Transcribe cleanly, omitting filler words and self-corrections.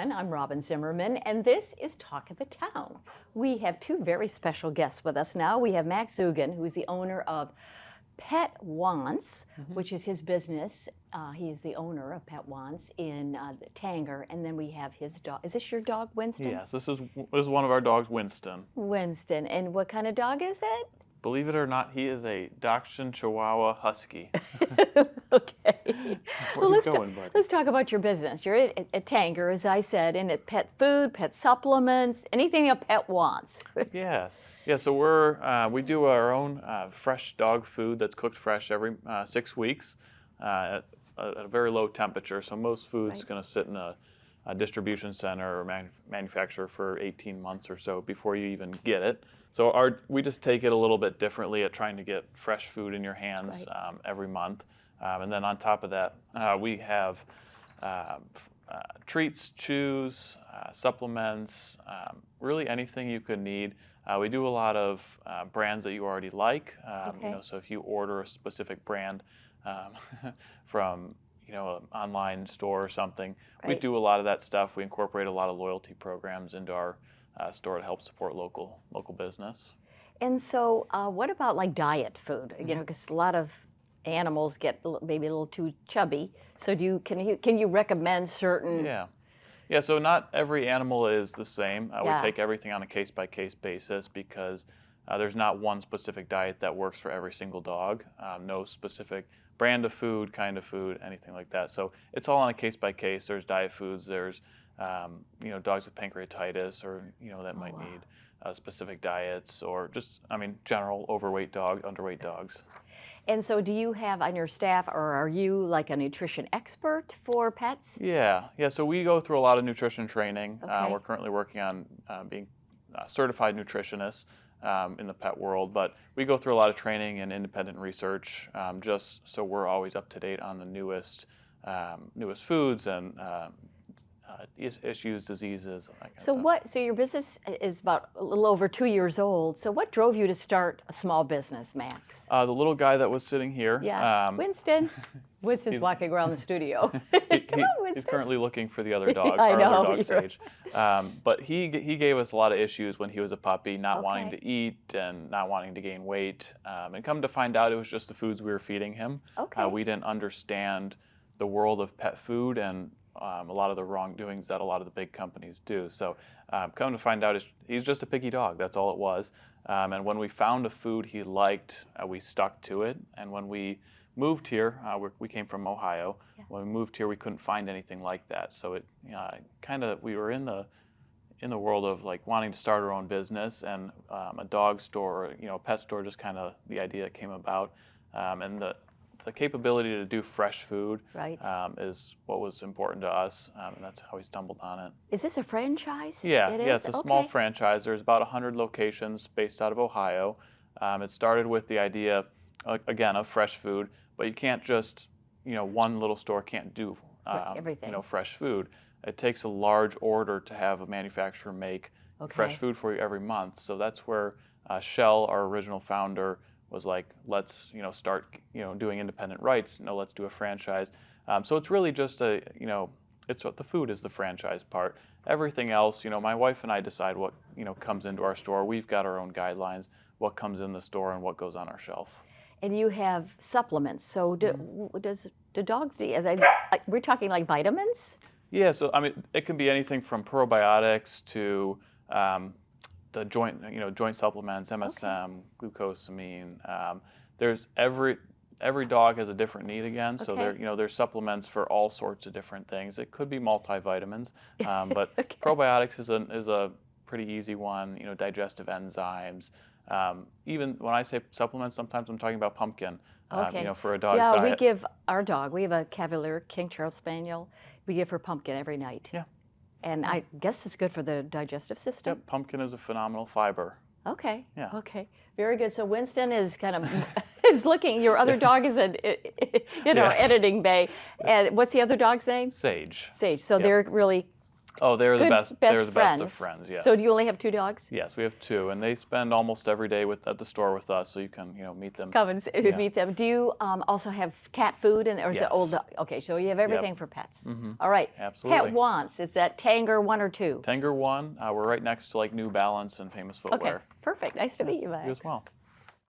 everyone. I'm Robyn Zimmerman, and this is Talk of the Town. We have two very special guests with us now. We have Max Zugan, who is the owner of Pet Wants, which is his business. He is the owner of Pet Wants in Tanger, and then we have his dog. Is this your dog, Winston? Yes, this is one of our dogs, Winston. Winston, and what kind of dog is it? Believe it or not, he is a Dachshund Chihuahua Husky. Okay. Where are you going, buddy? Let's talk about your business. You're at Tanger, as I said, and it's pet food, pet supplements, anything a pet wants. Yes. Yeah, so we do our own fresh dog food that's cooked fresh every 6 weeks at a very low temperature. So most food's going to sit in a distribution center or manufacturer for 18 months or so before you even get it. So we just take it a little bit differently at trying to get fresh food in your hands every month. And then on top of that, we have treats, chews, supplements, really anything you could need. We do a lot of brands that you already like. So if you order a specific brand from an online store or something, we do a lot of that stuff. We incorporate a lot of loyalty programs into our store to help support local business. And so what about like diet food? Because a lot of animals get maybe a little too chubby. So can you recommend certain? Yeah, so not every animal is the same. We take everything on a case-by-case basis because there's not one specific diet that works for every single dog. No specific brand of food, kind of food, anything like that. So it's all on a case-by-case. There's diet foods. There's dogs with pancreatitis or that might need specific diets, or just general overweight dog, underweight dogs. And so do you have on your staff, or are you like a nutrition expert for pets? Yeah. So we go through a lot of nutrition training. We're currently working on being certified nutritionists in the pet world, but we go through a lot of training and independent research just so we're always up to date on the newest foods and issues, diseases. So your business is about a little over 2 years old. So what drove you to start a small business, Max? The little guy that was sitting here. Yeah, Winston. Winston's walking around the studio. Come on, Winston. He's currently looking for the other dog, I know, our other dog, Sage. But he gave us a lot of issues when he was a puppy, not wanting to eat and not wanting to gain weight. And come to find out, it was just the foods we were feeding him. We didn't understand the world of pet food and a lot of the wrongdoings that a lot of the big companies do. So come to find out, he's just a picky dog. That's all it was. And when we found a food he liked, we stuck to it. And when we moved here, we came from Ohio. Yeah. When we moved here, we couldn't find anything like that. So it we were in the world of like wanting to start our own business, and a dog store, a pet store, just kind of the idea came about. And the capability to do fresh food is what was important to us, and that's how we stumbled on it. Is this a franchise? Yeah, it's a small franchise. There's about 100 locations based out of Ohio. It started with the idea, again, of fresh food, but you can't just, one little store can't do everything. Fresh food. It takes a large order to have a manufacturer make fresh food for you every month. So that's where Shell, our original founder, was like, let's start doing independent rights. Let's do a franchise. So it's really just it's what the food is the franchise part. Everything else, my wife and I decide what comes into our store. We've got our own guidelines, what comes in the store and what goes on our shelf. And you have supplements. So do dogs need? We're talking like vitamins? Yeah. So it can be anything from probiotics to the joint supplements, MSM, glucosamine. There's every dog has a different need again. So there's supplements for all sorts of different things. It could be multivitamins, but probiotics is a pretty easy one. Digestive enzymes. Even when I say supplements, sometimes I'm talking about pumpkin. For a dog's diet. Yeah, we give our dog. We have a Cavalier King Charles Spaniel. We give her pumpkin every night. Yeah. And I guess it's good for the digestive system. Yep, pumpkin is a phenomenal fiber. Okay. Yeah. Okay. Very good. So Winston is kind of is looking. Your other dog is editing bay. And what's the other dog's name? Sage. Sage. So they're really Oh, they're the best. They're the best of friends. friends. Yes. So do you only have 2 dogs? Yes, we have 2, and they spend almost every day at the store with us, so you can meet them. Come and meet them. Do you also have cat food, or is it old dog? Okay, so you have everything for pets. All right. Absolutely. Pet Wants. Is that Tanger 1 or 2? Tanger 1. We're right next to New Balance and Famous Footwear. Okay, perfect. Nice to meet you, Max. You as well.